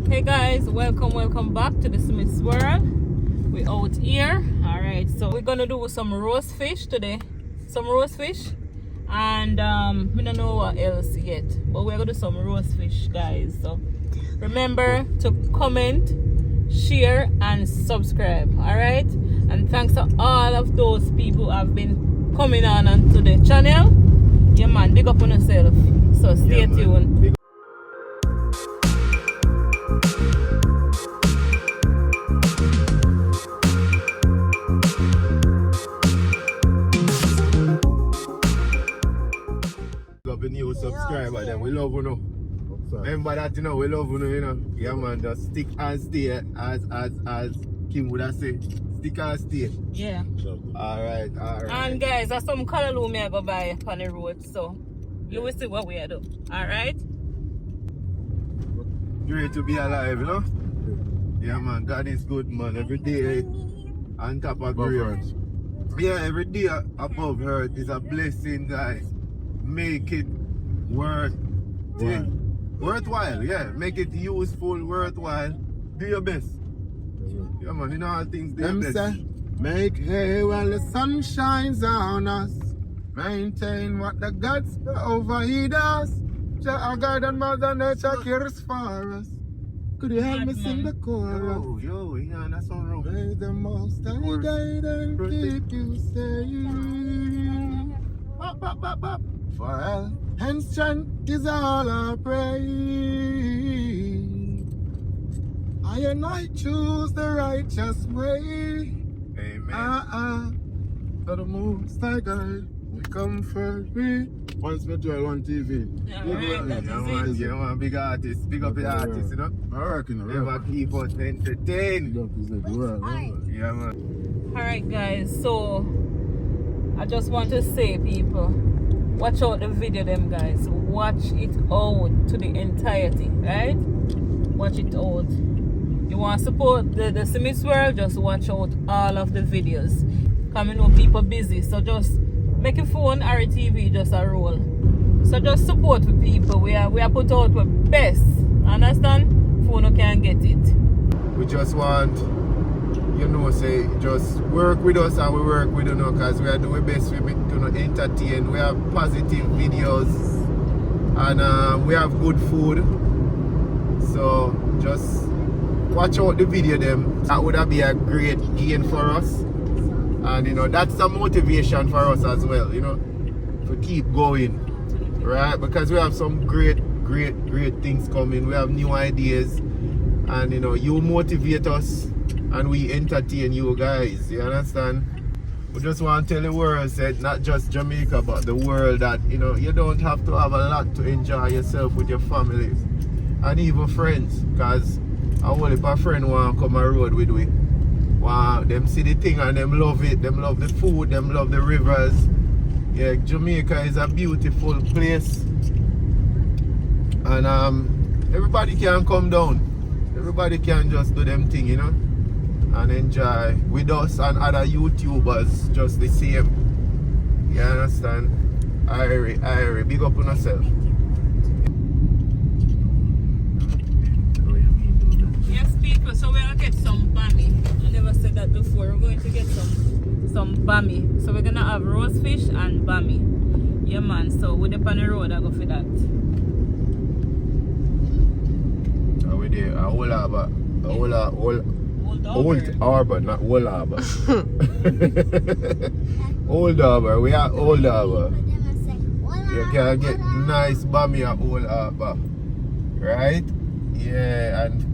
Hey guys, welcome back to the Smith's World. We're out here. Alright, so we're gonna do some roast fish today. Some roast fish. And we don't know what else yet. But we're gonna do some roast fish, guys. So remember to comment, share, and subscribe. Alright? And thanks to all of those people who have been coming on onto the channel. Yeah man, big up on yourself. So stay tuned. Up a new subscriber, then we love you know. Remember that you know, we love you know. Yeah man, just stick and stay as Kim would have said. Stick and stay. Yeah. Alright. And guys, there's some Callaloo me I go buy on the road, so you will see what we are doing. Alright? Great to be alive, you know? Yeah man, God is good man. Every day on top of great. Yeah, every day above earth is a blessing, guys. Make it worthwhile, yeah. Make it useful, worthwhile. Do your best. Yeah man, you know all things do your best. Make hay while the sun shines on us. Maintain what the gods provide us. Jah God and Mother Nature cares for us. Could you help me sing the chorus? Yo, yeah, that's so wrong. May the Most High guide and keep you safe. Bop. For health and strength is all I pray. I and I choose the righteous way. Amen. For the Most High guide, we come for free. Once we join on TV. Yeah, man, big artist, big up the artist, you know? I reckon. Never keep us entertained. Yeah, man. Alright guys, so I just want to say people, watch out the video them guys. Watch it out to the entirety, right? Watch it out. You want to support the Smith's World, just watch out all of the videos. Coming with people busy, so just make your phone or a TV just a roll. So just support the people. We are put out with best. Understand? Phone can't get it. We just want, you know, say, just work with us and we work with you know, because we are doing best for to entertain. We have positive videos and we have good food. So just watch out the video them. That would be a great gain for us. And you know, that's a motivation for us as well, you know, to keep going. Right? Because we have some great things coming. We have new ideas. And you know, you motivate us and we entertain you guys. You understand? We just want to tell the world, said not just Jamaica, but the world, that you know, you don't have to have a lot to enjoy yourself with your family and even friends. Because I only if a friend want to come on road with we. Wow, them see the thing and them love it. Them love the food, them love the rivers. Yeah, Jamaica is a beautiful place. And everybody can come down. Everybody can just do them thing, you know, and enjoy with us and other YouTubers just the same. You understand? Irie, big up on yourself. Yes people, so we're gonna get some Bammy. I never said that before. We're going to get some Bammy. So we're gonna have roast fish and Bammy. Yeah man, so we're up on the road, I go for that. We're there, Old Harbour, not Old Harbour. Old Harbour, we are Old Harbour. You can get nice Bammy at Old Harbour. Right? Yeah, and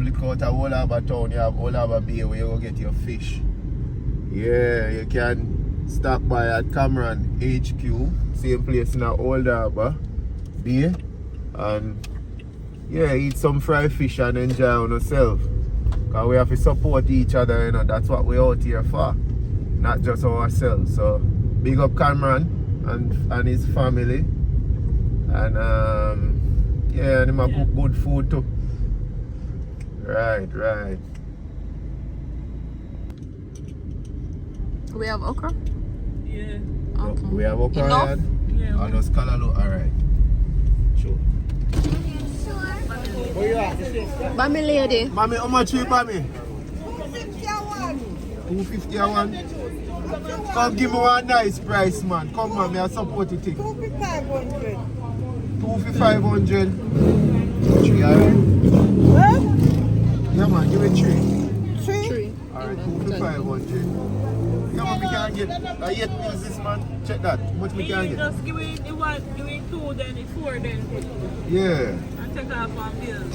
look out at Old Harbour town, you have Old Harbour Bay where you go get your fish. Yeah, you can stop by at Cameron HQ, same place in Old Harbour Bay, and yeah, eat some fried fish and enjoy on yourself. Because we have to support each other, you know, that's what we're out here for. Not just ourselves. So big up Cameron and his family. And yeah, and him a cook good food too. Right. We have okra? Yeah. Okay. We have okra. Enough? Yeah. And just Callaloo, alright. Sure. Sure. Where you at? Bammy lady. Mommy, how much you Bammy? 250 a one. Come give me one nice price, man. Come on, I support the thing. 2,500. 2,500. 3, alright? What? Yeah, man, give it 3. 3? Alright, 2,500. Yeah, man, we can get 8 pills this man. Check that. How much we can get? Just give it the one, give it 2, then the 4, then Yeah. and take off on bills.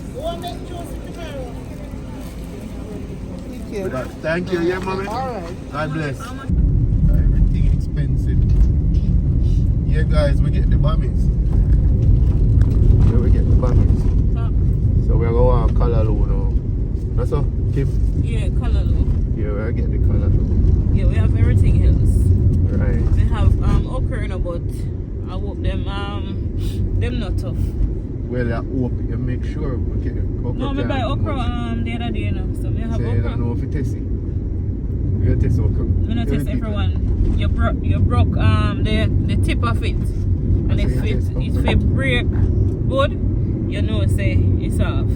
Thank you, yeah, mommy. Alright. God bless. Everything expensive. Yeah, guys, we get the bammies. Yeah, we get the bammies. So we're going to Callaloo now. That's all, Kim? Yeah, Callaloo. Yeah, we're getting the Callaloo. Yeah, we have everything else. Right. We have okra in a but I hope them not tough. Well, I hope you make sure we get okra. No, we buy okra the other day now, so we have So you okra. don't know if you taste it. You taste okra. We don't test everyone. You broke the tip of it, and if it break good, you know say it's off.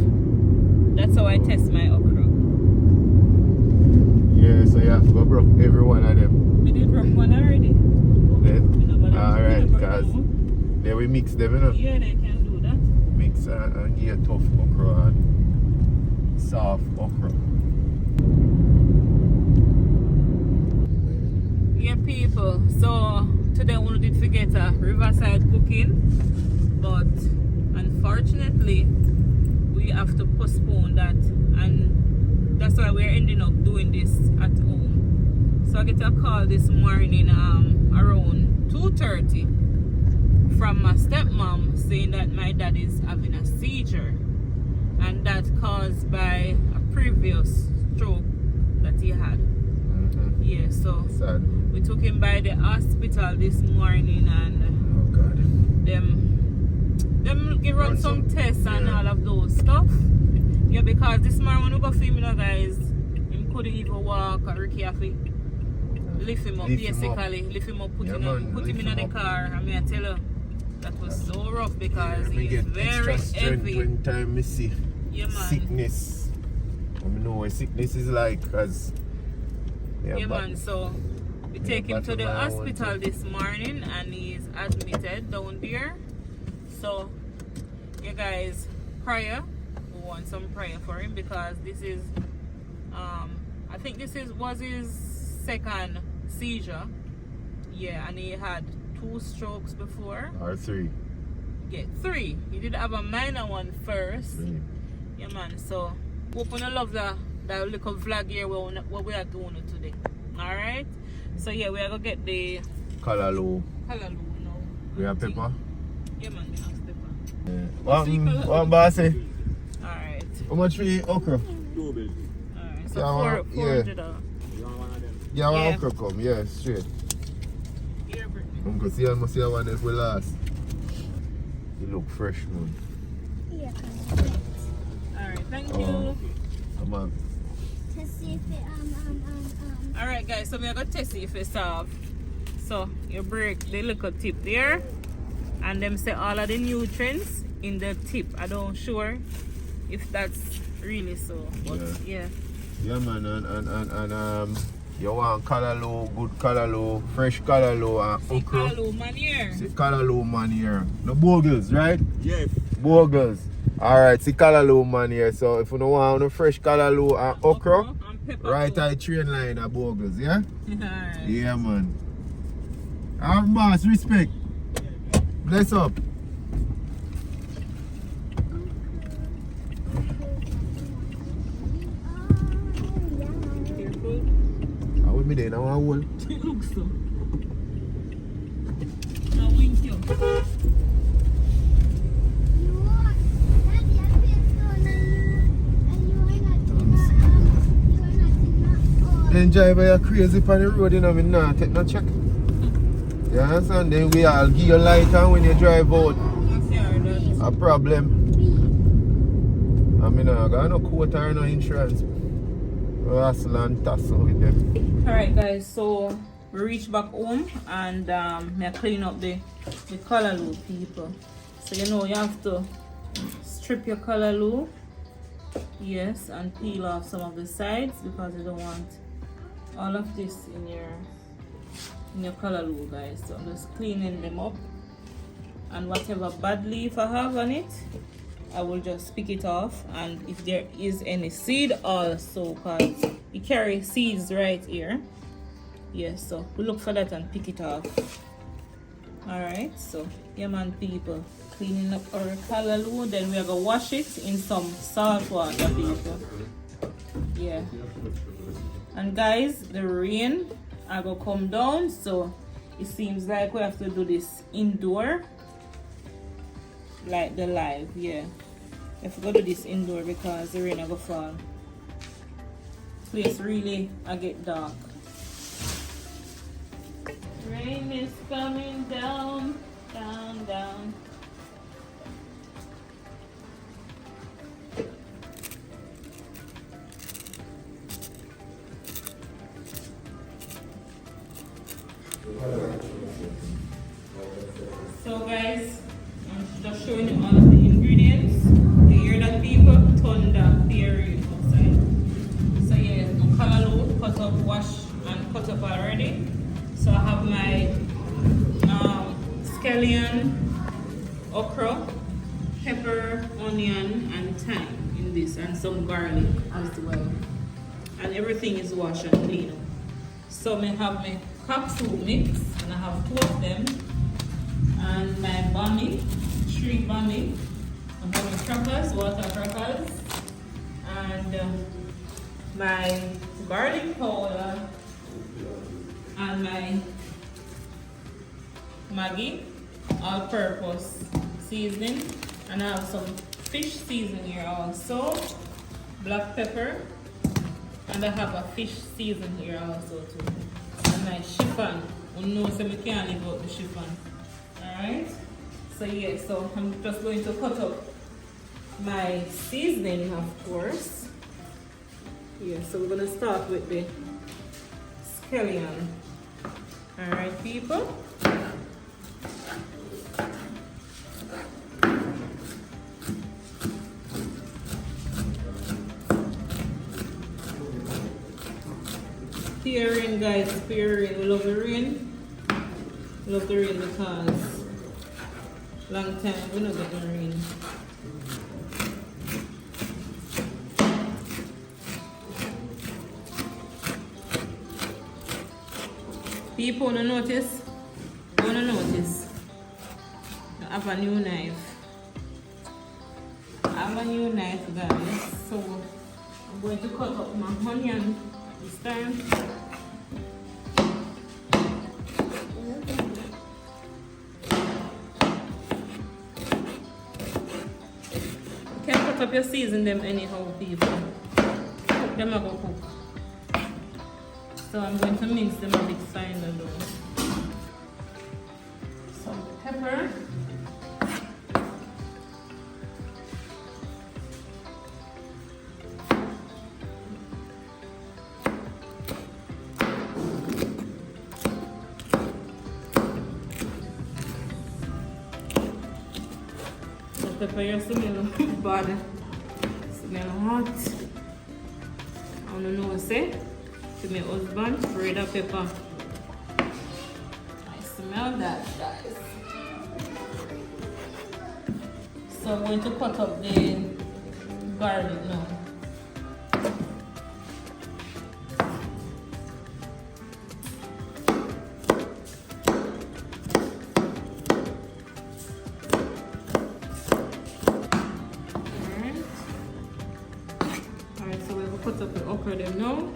That's how I test my okra. Yeah, so you have to go broke every one of them. We did broke one already. Then, alright, because then we mix them, you know. Yeah, they can do that. Mix and get tough okra and soft okra. Yeah, people. So today we did forget a riverside cooking, but unfortunately we have to postpone that, and that's why we're ending up doing this at home. So I get a call this morning around 2:30 from my stepmom saying that my dad is having a seizure, and that caused by a previous stroke that he had. Yeah, so Sad. we took him by the hospital this morning, and Oh God. them give run some tests and all of those stuff. Yeah, because this morning when we go film, guys, him couldn't even walk, or Ricky have to lift him up, put him in the car. I mean, I tell you, that was so rough because We he's get very extra strength heavy. when time we see Yeah, man. sickness. I know what sickness is like, cause Yeah, man, so we take him to the hospital this morning and he's admitted down there. So, you guys, prayer. We want some prayer for him because this is, I think was his second seizure. Yeah, and he had 2 strokes before. or 3. Yeah, 3. He did have a minor one first. 3. Yeah, man, so hope you love that little vlog here what we are doing today. Alright? So yeah, we are gonna get the Callaloo. Callaloo now. We have pepper. Yeah, man, we have pepper. What boss say? Alright. How much for the okra? Alright. So Yeah, $400. Yeah, one Yeah. okra come. Yeah, straight. Here, Brittany. I'm gonna see one if we last. You look fresh, man. Alright, thank you. Come on. To see if it Alright guys, so we are gonna test it if it's soft. So you break the little tip there, and them say all of the nutrients in the tip. I don't sure if that's really so, but yeah. Yeah, man, and you want Callaloo, good Callaloo, fresh Callaloo, and See okra. Callaloo man here. See Callaloo man here. The Bogles, right? Yes. Bogles. Alright, see Callaloo man here. So if you don't want no fresh Callaloo and okra, and pepper right too. eye train line at Bogles, yeah? Alright. Yeah, man. Boss, respect. Bless up. Careful. I will be there now, I will. It looks so. Now wink you. Enjoy by your crazy on the road, you know, me not take no check. You understand? Then we all give you light on when you drive out. A problem. I mean, I got no quota or no insurance. Hustle and tussle with them. Alright guys, so we reached back home and me clean up the Callaloo people. So you know you have to strip your callaloo. Yes, and peel off some of the sides because you don't want all of this in your callaloo, guys. So I'm just cleaning them up, and whatever bad leaf I have on it, I will just pick it off. And if there is any seed also, because you carry seeds right here, yes, so we look for that and pick it off. All right, so yeah man, people, cleaning up our callaloo, then we are gonna wash it in some salt water, people. Yeah, and guys, the rain are gonna come down, so it seems like we have to do this indoor, like the live. Yeah, we have to go do this indoor because the rain are gonna fall. Place really I get dark. Rain is coming down, down, down. So guys, I'm just showing you all of the ingredients. You hear that, people? Thunder, theory outside. So yeah, callaloo cut up, wash and cut up already. So I have my scallion, okra, pepper, onion, and thyme in this, and some garlic as well. And everything is washed and clean. So I have my capsule mix, and I have 2 of them, and my Bammy, 3 Bammy. I have my crackers, water crackers, and my garlic powder, and my Maggi all-purpose seasoning, and I have some fish seasoning here also, black pepper, and I have a fish season here also too, and my chiffon. You know, so we can't leave out the chiffon. Alright, so yeah, so I'm just going to cut up my seasoning, of course. Yeah, so we're gonna start with the scallion. Alright, people. Fear rain, guys, fear rain. We love the rain. We love the rain because long time we not getting rain. People wanna notice? I have a new knife. I have a new knife, guys. So I'm going to cut up my onion this time. You can cut up your season them anyhow, people. Cook them, I go cook. So I'm going to mince them a bit finer though. Some pepper. The pepper you smell bad. Smell hot. I don't know what to say. To my husband, red pepper. I smell that, guys. So I'm going to cut up the garlic now. Alright, so we will cut up the okra there now.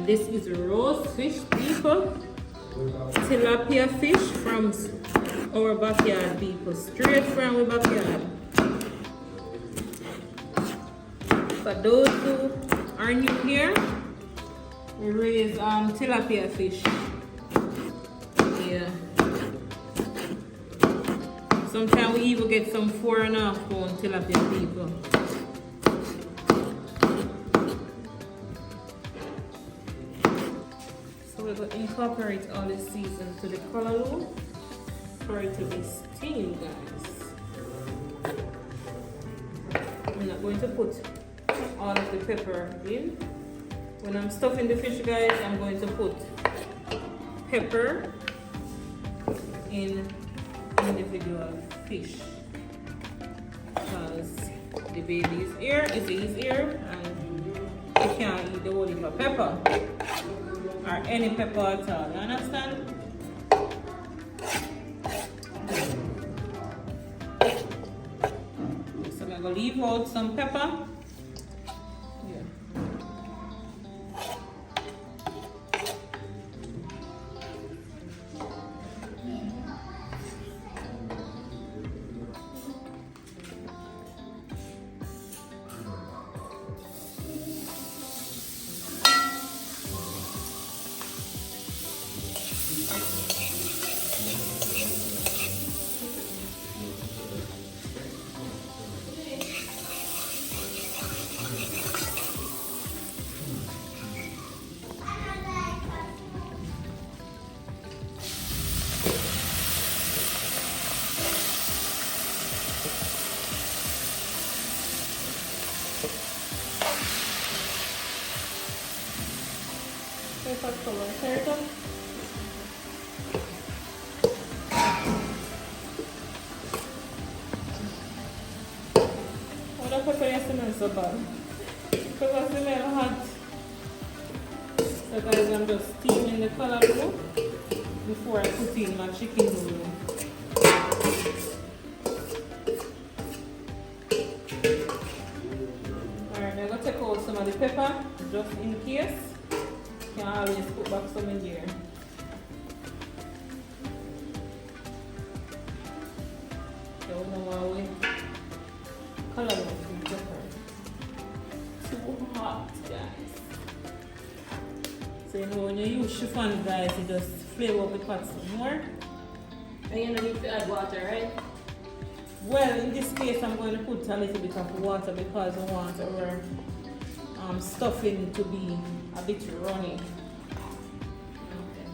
This is roast fish, people. Tilapia fish from our backyard, people. Straight from our backyard. For those who are new here, we raise tilapia fish. Yeah. Sometimes we even get some 4.5 pound tilapia, people. we're going to incorporate all the seasons to the callaloo for it to be steamed, guys. I'm not going to put all of the pepper in. When I'm stuffing the fish, guys, I'm going to put pepper in individual fish because the baby's ear is his ear and he can't eat the whole heap of pepper or any pepper at all. You understand? So I'm gonna leave out some pepper. What pepper is smelling so bad? Because it smells hot. So guys, I'm just steaming the callaloo before I put in my chicken noodle. Alright, I'm going to take out some of the pepper just in case. You can always put back some in there. So we know how we callaloo with pepper. Too hot, guys. So you know when you use chiffon, guys, you just flavor up the pot some more. And you don't need to add water, right? Well, in this case, I'm going to put a little bit of water because I want our stuffing to be a bit runny. Okay.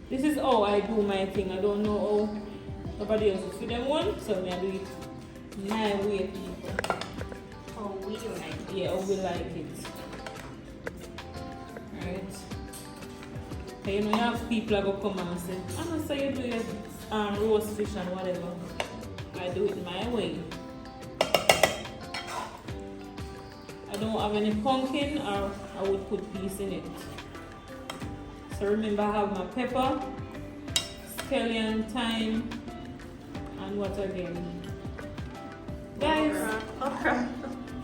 This is how I do my thing. I don't know how nobody else is for them one, so I do it my way, people. Oh, we do like it. Yeah, how we like it. Right. So, you know, you have people that go come and say, I'm not saying you do your roast fish and whatever. I do it my way. I don't have any pumpkin or I would put peas in it. So remember I have my pepper, scallion, thyme, and what again? Guys, Okra.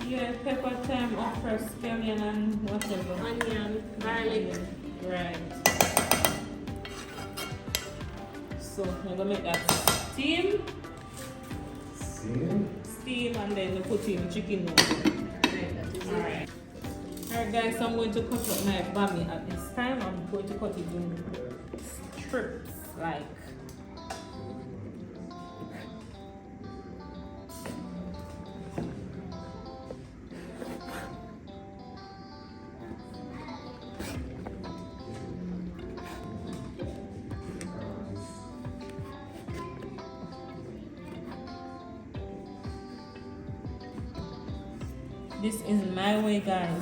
yeah, pepper, thyme, okra, scallion, and whatever. Onion, garlic. Right. So I'm gonna make that steam, and then we put in chicken noodle. Alright. Alright guys, so I'm going to cut up my bammy at this time. I'm going to cut it in strips like. This is my way, guys.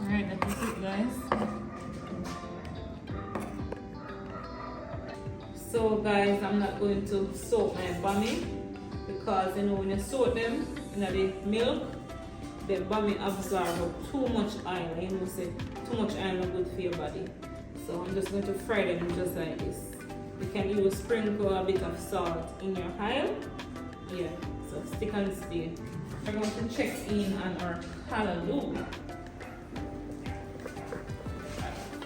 Alright, that is it, guys. So guys, I'm not going to soak my bammy because you know when you soak them in the milk, the bammy absorb too much oil. You know, say too much oil is not good for your body. So I'm just going to fry them just like this. You can use sprinkle a bit of salt in your oil. Yeah, so stick and stay. We're going to check in on our callaloo.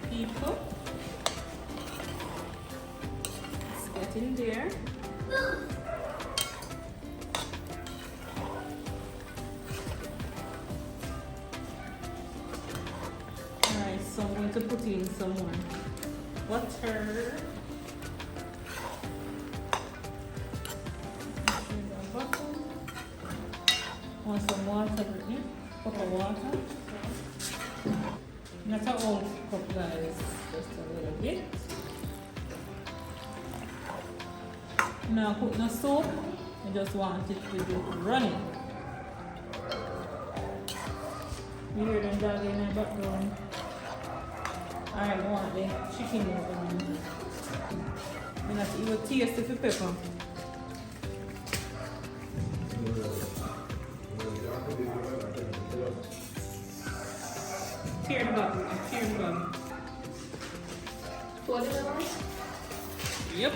People, let's get in there. to put in some more water. Want some water, Brittany? Cup of water. Not a whole cup, guys, just a little bit. Now cook no soup, I just want it to be running. You hear them dog in the background? Alright, I want the chicken over. And that's even taste of the pepper. Tear the bottom, tear the bottom. What is it? Yep.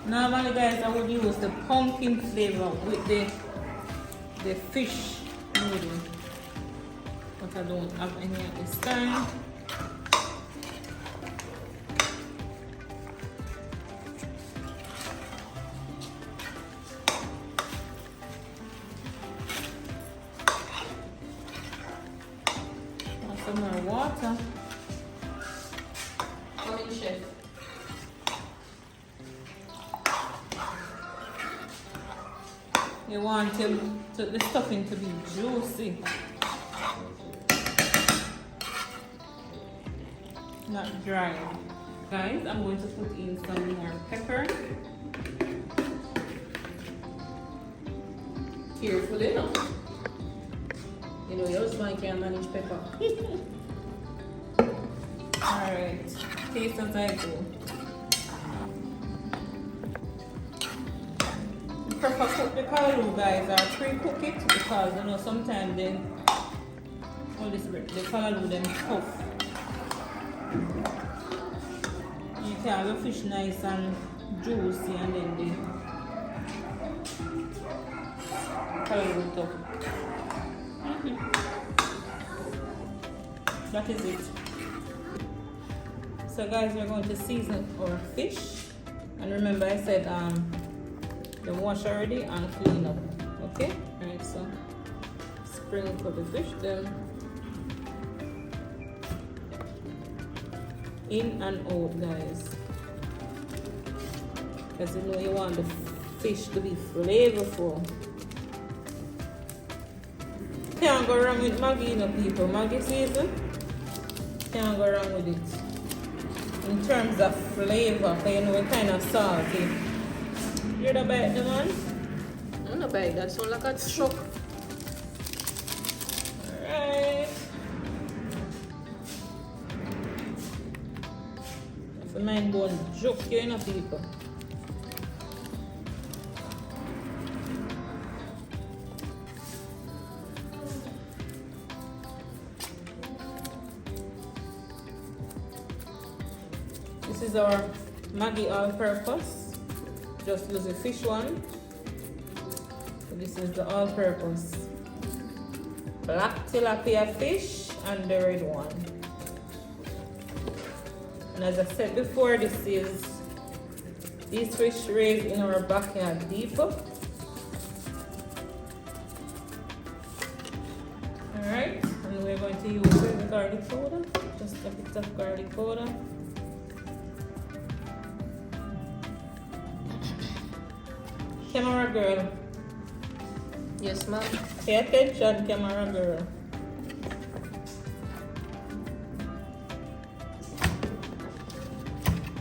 Normally, guys, I would use the pumpkin flavor with the fish noodle, but I don't have any at this time. Want some more water? Come in, chef. You want the stuffing to be juicy, not dry. Guys, I'm going to put in some more pepper. Carefully, no? You know, your husband can manage pepper. Alright, taste as I go. Prefer cook the callaloo, guys, or pre-cook it, because you know sometimes the callaloo them tough. You can have the fish nice and juicy, and then the callaloo tough. That is it. So guys, we're going to season our fish, and remember I said the wash already and clean up. Okay, alright, so sprinkle the fish then in and out, guys, because you know you want the fish to be flavorful. Can't go wrong with Maggi, you know, people. Maggi season, can't go wrong with it in terms of flavor, because you know it's kind of salty. You're the bite, the man? I'm not bad. That sounds like a shock. Alright. If a man go and joke you, you know, people. This is our Maggi all-purpose. Just use the fish one. So this is the all-purpose black tilapia fish and the red one. And as I said before, these fish raised in our backyard deep. Alright, and we're going to use the garlic powder, just a bit of garlic powder. Camera girl. Yes, ma'am. Pay attention, camera girl.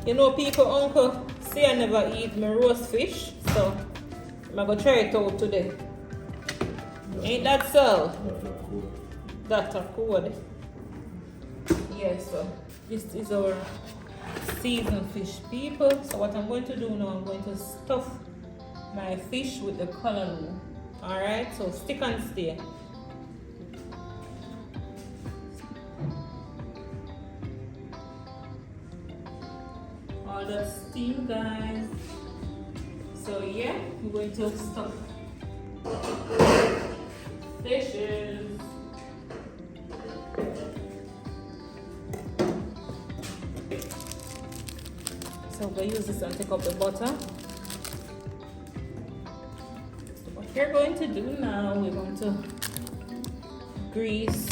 You know, people, uncle say I never eat my roast fish, so I'm gonna try it out today. Ain't that so? That's a code. Yes, so this is our seasoned fish, people. So what I'm going to do now, I'm going to stuff my fish with the callaloo. Alright, so stick and stay. All the steam, guys. So yeah, we're going to stuff fishes. So we'll use this and take up the butter. we're going to do now, we're going to grease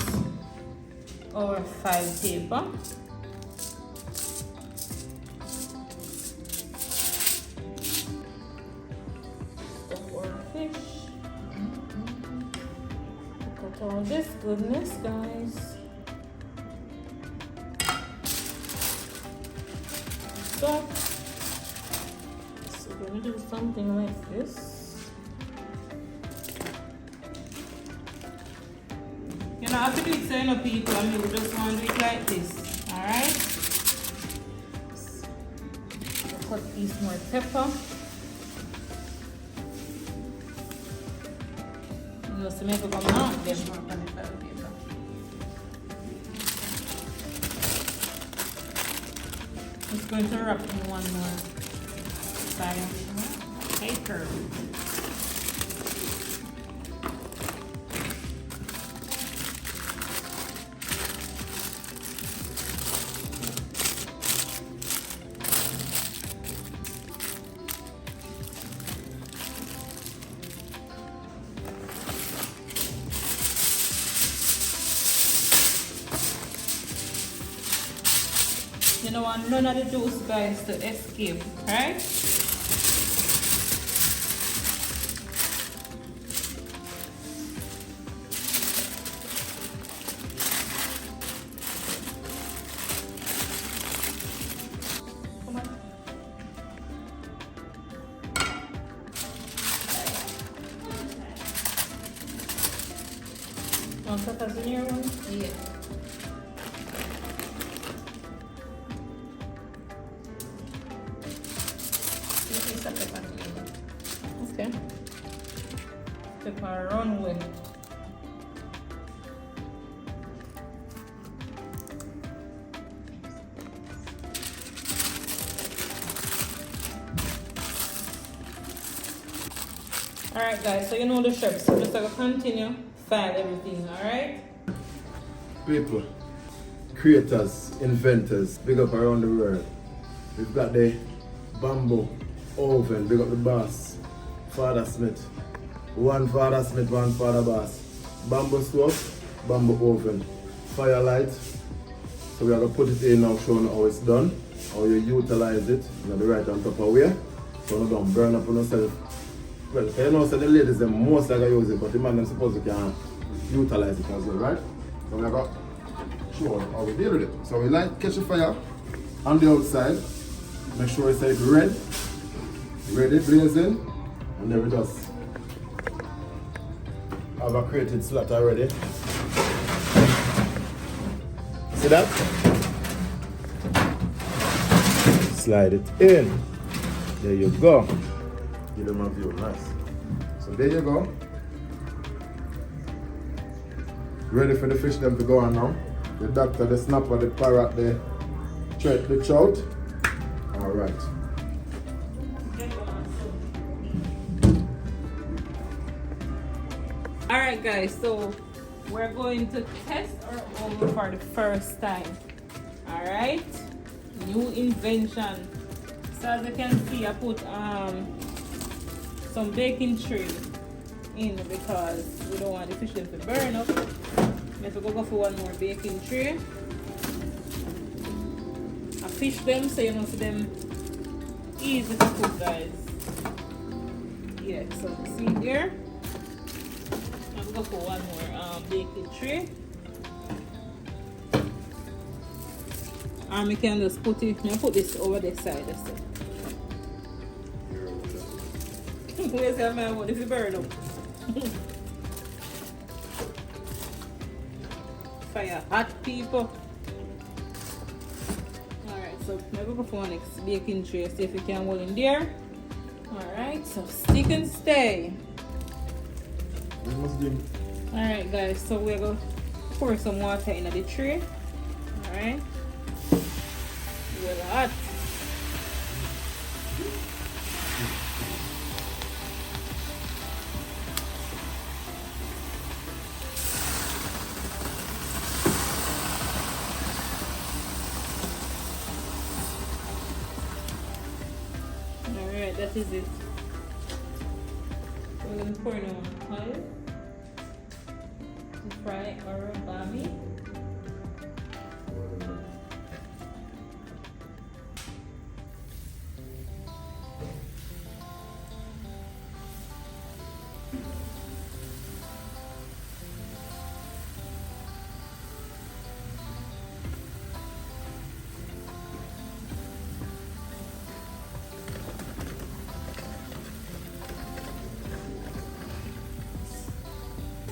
our file paper. Stuff our fish. Look at all this goodness, guys. So we're going to do something like this. You know, after doing so, people, and you just want to do it like this. Alright? Cut a piece more pepper. Just to make it come out, then more on the file paper. Just going to wrap in one more file paper. You don't want none of the juice, guys, to escape, right? Come on. Want to put in your one? Yeah. Okay. Take my runway. Alright guys, so you know the steps. So just gonna continue, file everything, alright? People, creators, inventors, big up around the world. We've got the bamboo oven, big up the boss, Father Smith. One Father Smith, one Father Boss. Bamboo stove, bamboo oven, firelight. So we are going to put it in now, showing how it's done, how you utilize it, you know, the right on top of where. So you don't burn up on yourself. Well, you know, so the ladies, them most like I use it, but the man, them suppose you can utilize it as well, right? So we are going to show how we deal with it. So we light, catch the fire on the outside. Make sure it's like red, ready, blazing, and then we just have a created slot already. See that? Slide it in. There you go. Give them a view, nice. So there you go. Ready for the fish them to go on now. The doctor, the snapper, the parrot, the thread, the trout. All right. Alright guys, so we're going to test our oven for the first time. Alright? New invention. So as you can see, I put some baking tray in because we don't want the fish to burn up. I have to go for one more baking tray. I fish them so you know, for them easy to cook, guys. Yeah, so see here. I'm going for one more baking tray. And we can just put it, put this over the side. Where's that man? What if you burn up? Fire hot, people. Alright, so maybe go for next baking tray, see if you can hold in there. Alright, so stick and stay. Alright guys, so we're going to pour some water in the tray. Alright. Well hot. Alright, that is it. we're going to pour in our oil to fry our bammy.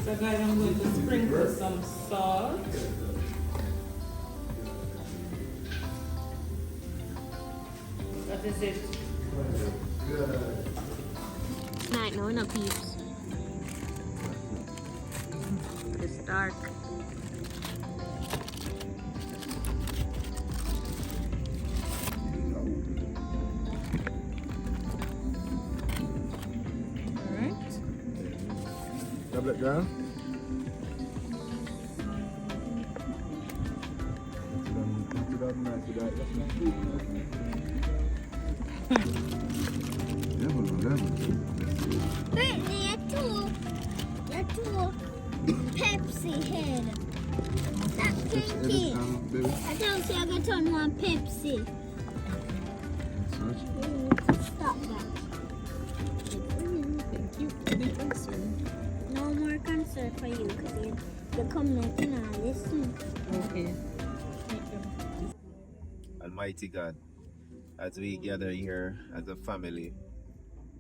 So guys, I'm going to sprinkle some salt. That is it. Night, no, no peeps. It's dark. Alright. Double it down. Brittany, you're too Pepsi head. That pinky. I don't see I got on one Pepsi. Stop that. Thank you for the concern. No more concern for you because you're coming in and listen. Okay. Almighty God, as we gather here as a family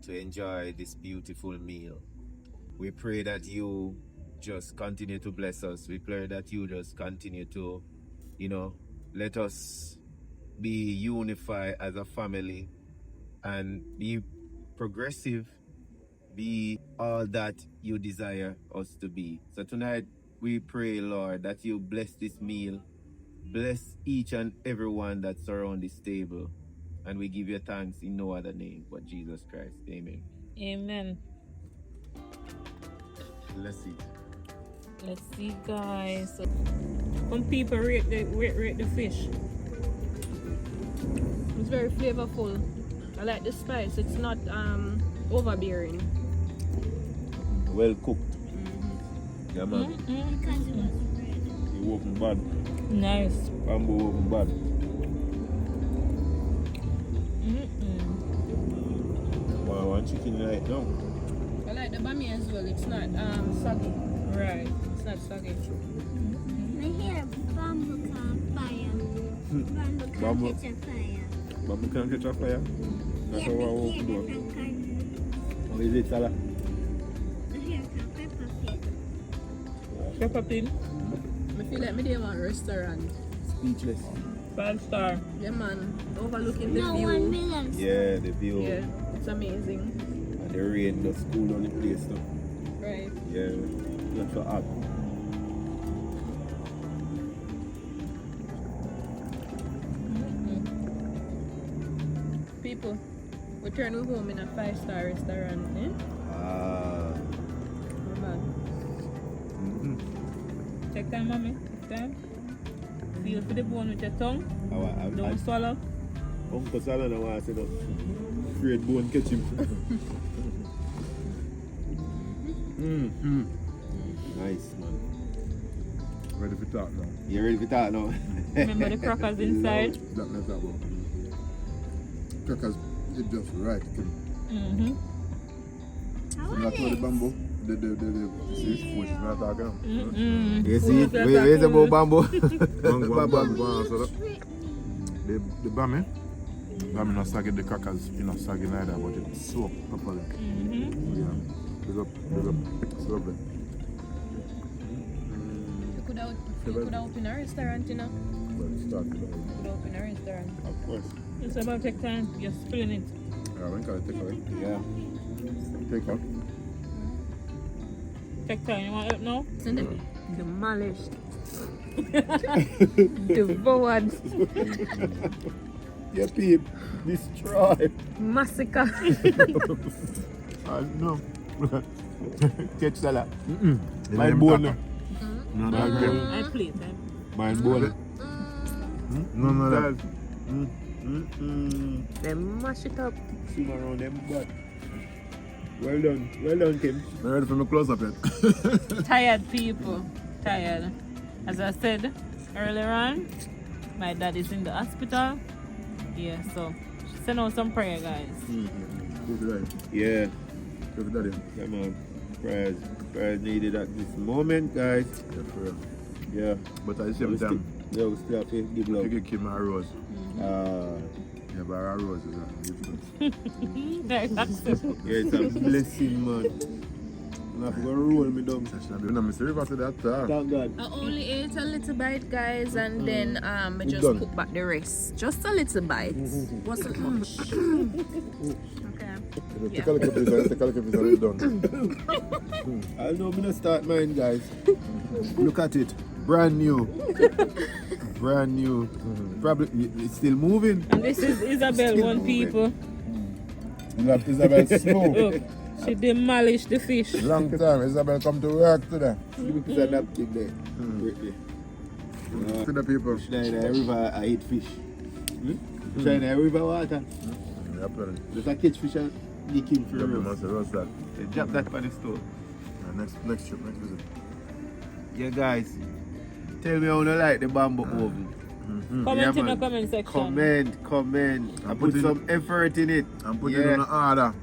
to enjoy this beautiful meal, we pray that you just continue to bless us. We pray that you just continue to, let us be unified as a family and be progressive, be all that you desire us to be. So tonight we pray, Lord, that you bless this meal. Bless each and everyone that's around this table. And we give you thanks in no other name but Jesus Christ. Amen. Amen. Let's eat. Let's see, guys. Some people rate the fish. It's very flavorful. I like the spice. It's not overbearing. Well cooked. Yeah, man. Because it was red. You open bad. Nice. Bamboo open bad. One chicken right now. I like the bammy as well. It's not soggy. Right. It's not soggy. My hair bamboo can fire. Bamboo can Bamboo. catch a fire. Bamboo can catch a fire. That's Yeah, how I my open hair door. can How is it, Salah? my hair can pepper pit. Pepper pin. I feel like me dey want restaurant. Speechless. 5-star. Yeah man, overlooking the No, view. 1 million. Yeah, the view. Yeah, it's amazing. And the rain just cool on the place now. Right. Yeah, not so hot. People, we turn we home in a 5-star restaurant, eh? Ah. Not bad. Take time, mommy. Take time. Feel for the bone with your tongue. Don't swallow. Uncle Salah no want to say no. Afraid bone catch him. Nice, man. Ready for talk now. You ready for that now? Remember the crackers inside? That left that one. Crackers, it just right. Mm-hmm. How Not are for the this? bamboo. The see, which is not talking. Mm-hmm. You see? Where's the bamboo? So the bammy not saggy, the crackers, saggy neither, but it's soaked properly. Mm-hmm. Yeah. Big up. It's lovely. You could open a restaurant, you know. Well, it started. You could open a restaurant. Of course. It's about take time. You're spilling it. Yeah, when can I take away? Yeah. Take out. Take time. You want help now? Send them demolished. Devoured. Yeah, peep. Destroy. Massacre. No. Catch Salah. My bone. No, I plate. My bone. no. That. They mash it up. Swim around them butt. Well done, Kim. I'm ready for my close up yet. Tired people. Tired. As I said earlier on, my dad is in the hospital. Yeah, so send out some prayer, guys. Go to daddy. Yeah. Go to daddy. Come on. Prayers needed at this moment, guys. Yeah, for real. Yeah. But at the same time, Yeah, we still have to give I love. could give my rose. Yeah, but our rose is Very acceptable. Yeah, it's a blessing, man. I'm going to roll me down. I'm not Mr. River to that. Thank God. I only ate a little bite, guys, and then I just done. cook back the rest. Just a little bite. Wasn't much. Okay. Take a look at this, take a look at this, and it's done. I know I'm going to start mine, guys. Look at it. Brand new. Brand new. Probably, it's still moving. And this is Isabel, Still one moving. people. Isabel Snow. Look, she demolished the fish. Long time. Isabel come to work today. It's a napkin there. Right there. To the people. China River, I eat fish. China River water. Yeah, plenty. Just a catch fish and get him for Yeah, real. must roast that. They drop that on the stove. Next trip, next visit. Yeah, guys. Tell me how you like the bamboo oven. Comment Yeah, in the man. comment section. Comment. I And put put it- some effort in it. And put it on the order.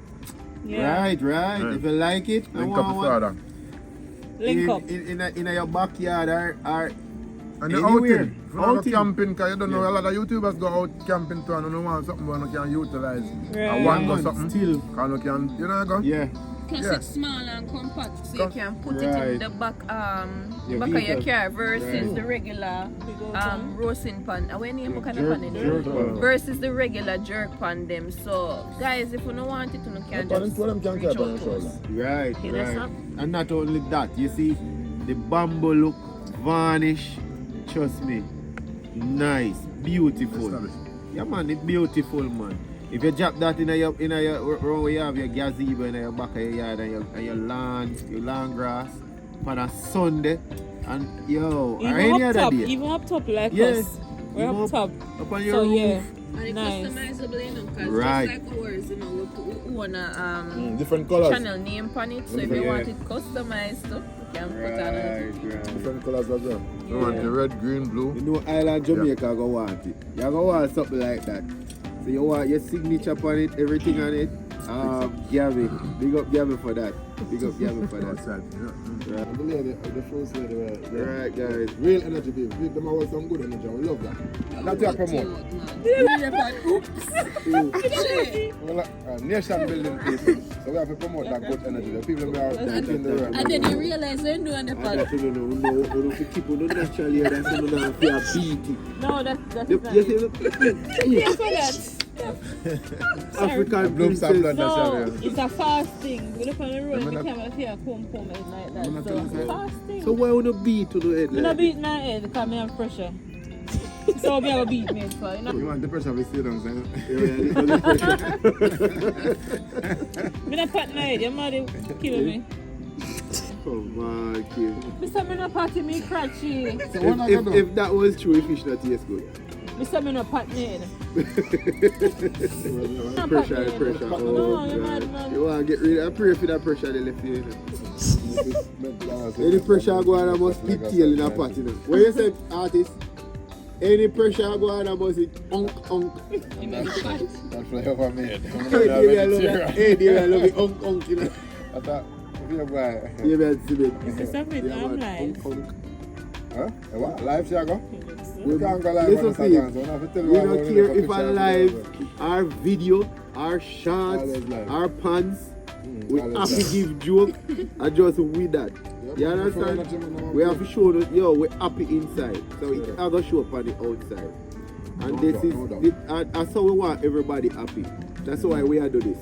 Yeah. Right. Right. If you like it, I Link up want with one. order. Link up. In your backyard or And the anywhere. outing. If you go Outing. camping, because you don't know Yeah. a lot of YouTubers go out camping too and you don't want something where you can utilize. Right. And one go Yeah, something. still. Because you can, you know, go. Yeah. Plus Yeah. it's small and compact, so Com- you can put it Right. in the back Your back of your vehicle. car versus Right. the regular roasting pan. When name what kind of Jerk- pan it jerk is? pan. Versus the regular jerk pan them. So guys, if you don't want it, you can But just what them can reach carry on out the to us. shoulder. Right, Okay, that's right. up. And not only that, you see, the bamboo look varnish, trust me, nice, beautiful. Established. Yeah man, it's beautiful man. If you drop that in your where you have your gazebo in your back of your yard and your lawn grass on a Sunday and or any Even up other top, day. even up top like Yes. us. We're Even up top. Up on your So roof. yeah. And it's Nice. customizable, you know, because Right. just like ours, you know, we want a Different colors. channel name on it. So if you Yeah. want it customized, you can put on it. Right. Different colors as well. You want the red, green, blue. You know Island Jamaica go want it. You go want something like that. So you want your signature on it, everything on it. Gabby. Big up Gabby for that. Big up Gabby for that. Outside. Yeah. Right. The lady, the first lady, Right guys. real energy, baby. Give them always some good energy. We love that. That's your promote. Well, nation building people. So we have to promote that good energy. The people who are in the world. And then you realize when doing the I pod. don't know, we don't keep on naturally here. That's something that we are beating. No, that's You not you it. see, look. Yes, for that. African Blooms and blood. princess. No, That's it's a fasting. We look on the road and the I'm camera here come it's like that. I'm not So telling you. fasting. So why would you beat to the head I'm not like that? beating my head because I have pressure. So I have a beat me for you know. You want the pressure to sit down, saying? Me not pat my head, your mother killing me. Come on, kid. Mr. Me not pat me crutchy. So what are you doing? If that was true, fish not taste good. Mr. Me not pat me head. Not Pressure, pat me pressure. head. Oh, No, you God. mad man. You want to get rid of, I pray for that pressure they left you. Any Any pressure go on, I must be tail in a pot, you know. What you say, artist? Any pressure go on, I must be unk. That fly over me. Hey, David, I love that. Hey, David, I love it, unk, you know. I thought, yeah, boy. Yeah, man, see it. This is a bit Yeah, I'm man, live. unk. Huh? What? Live, Shago? We can't go live Listen, on see, Instagram, so we have to tell we you don't about care the if I picture live, of our video, our shots, Always live. our puns, we have always to live. give joke and just with that. You understand? We have to show that, yo, we're happy inside. So it have to show up on the outside. And No this doubt, is, no doubt. that's how we want everybody happy. That's why we are do this.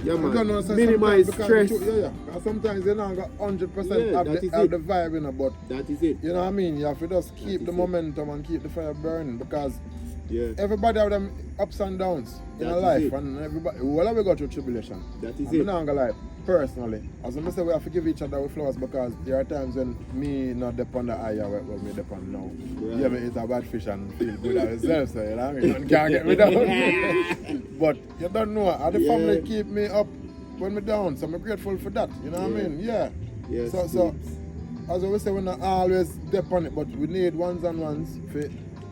Yeah, You don't know, man. so Minimize sometimes- stress. because and sometimes you don't got 100% Yeah, of, that is of it. the vibe, you know, but That is it. you know what I mean? You have to just keep is the it. momentum and keep the fire burning because Yeah, everybody have them ups and downs in That a is life it. and everybody, well, we go through tribulation. that is And it. I'm not gonna lie, personally, as I say, we have to give each other with flowers because there are times when me not depend on the eye where me depend now. Right. Yeah, me eat a bad fish and feel good at myself, so you know what I mean? Man can't get me down. But you don't know, how the Yeah. family keep me up when me down. So I'm grateful for that. You know what I Yeah. mean? Yeah. Yes, So peeps. as I always say, we're not always dep on it, but we need ones and ones for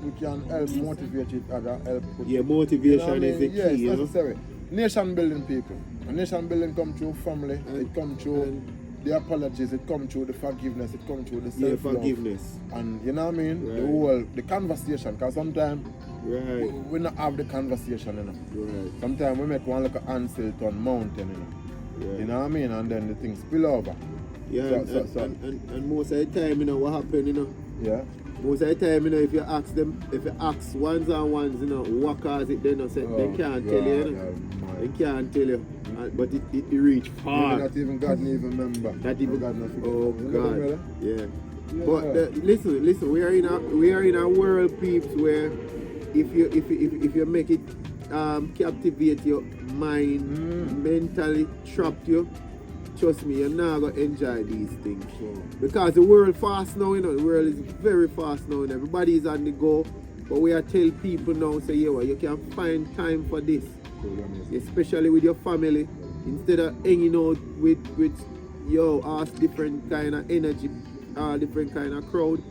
we can help motivate each other, help put Yeah, you know motivation what I is the mean? Yeah, key, you it's know. necessary. Nation building people. And nation building come through family, it come through the apologies, it come through the forgiveness, it come through the Yeah, self-love. forgiveness. And you know what I mean? Right. The whole, the conversation, because sometimes Right. we not have the conversation, you know. Right. Sometimes we make one like an answer to a mountain, you know. Right. You know what I mean? And then the things spill over. Yeah, So- and most of the time, you know, what happen, you know, Yeah. most of the time, you know, if you ask ones and ones, you know, what cause it, they know, say, they can't tell you, you know. They can't tell you. But it reach far. Not even God even remember. That even God not forget. Oh You know, God, brother? yeah. Yeah. But listen. We are in a world, peeps, where if you make it captivate your mind, mentally trap you, trust me, you're not gonna enjoy these things. Because the world fast now, you know, the world is very fast now, and everybody is on the go. But we are tell people now, say, yeah, well, you can find time for this, especially with your family, instead of hanging out with us different kind of energy, different kind of crowd.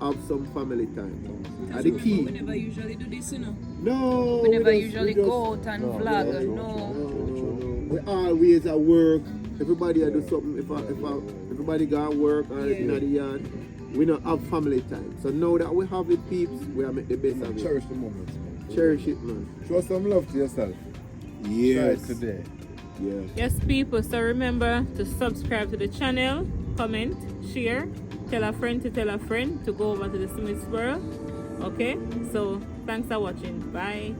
Have some family time. And the key. We never usually do this, you know. No, We never just- usually just- go out and vlog. No. We always at work. Everybody do something. If everybody got work or in the yard, we don't have family time. So now that we have it, peeps, we are make the best of it. Cherish the moments, man. Cherish it, man. Show some love to yourself. Yes. Try it today. Yeah. Yes, people. So remember to subscribe to the channel, comment, share, tell a friend to go over to the Smith's World. Okay? So thanks for watching. Bye.